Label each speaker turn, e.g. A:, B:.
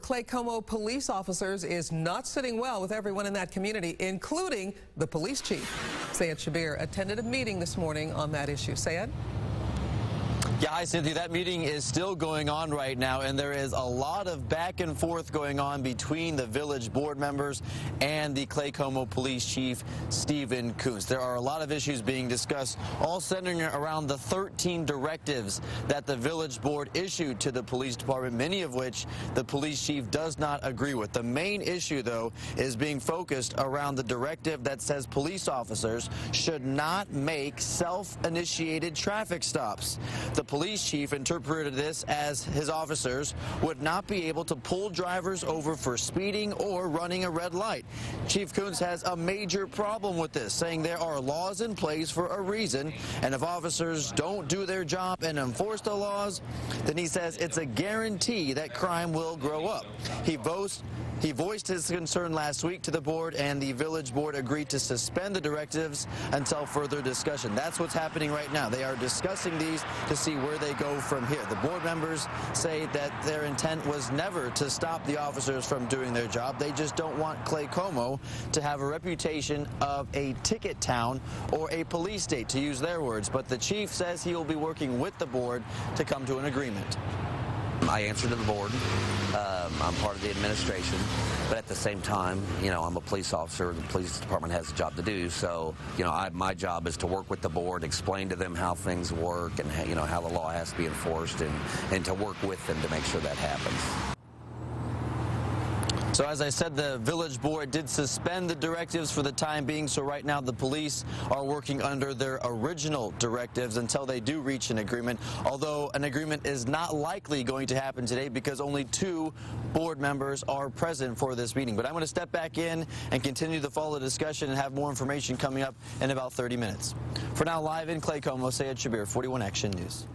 A: Claycomo Police Officers is not sitting well with everyone in that community, including the police chief. KSHB attended a meeting this morning on that issue. Sayed?
B: Yeah, hi, Cynthia. That meeting is still going on right now, and there is a lot of back and forth going on between the village board members and the Claycomo Police Chief, Stephen Kuntz. There are a lot of issues being discussed, all centering around the 13 directives that the village board issued to the police department, many of which the police chief does not agree with. The main issue, though, is being focused around the directive that says police officers should not make self-initiated traffic stops. The police chief interpreted this as his officers would not be able to pull drivers over for speeding or running a red light. Chief Kuntz has a major problem with this, saying there are laws in place for a reason, and if officers don't do their job and enforce the laws, then he says it's a guarantee that crime will grow up. He voiced his concern last week to the board, and the village board agreed to suspend the directives until further discussion. That's what's happening right now. They are discussing these to see where they go from here. The board members say that their intent was never to stop the officers from doing their job. They just don't want Claycomo to have a reputation of a ticket town or a police state, to use their words. But the chief says he will be working with the board to come to an agreement.
C: I answer to the board. I'm part of the administration, but at the same time, I'm a police officer. The police department has a job to do, so, my job is to work with the board, explain to them how things work and, how the law has to be enforced, and to work with them to make sure that happens.
B: So as I said, the village board did suspend the directives for the time being, so right now the police are working under their original directives until they do reach an agreement, although an agreement is not likely going to happen today because only 2 board members are present for this meeting. But I'm going to step back in and continue to follow the discussion and have more information coming up in about 30 minutes. For now, live in Claycomo, KSHB 41 Action News.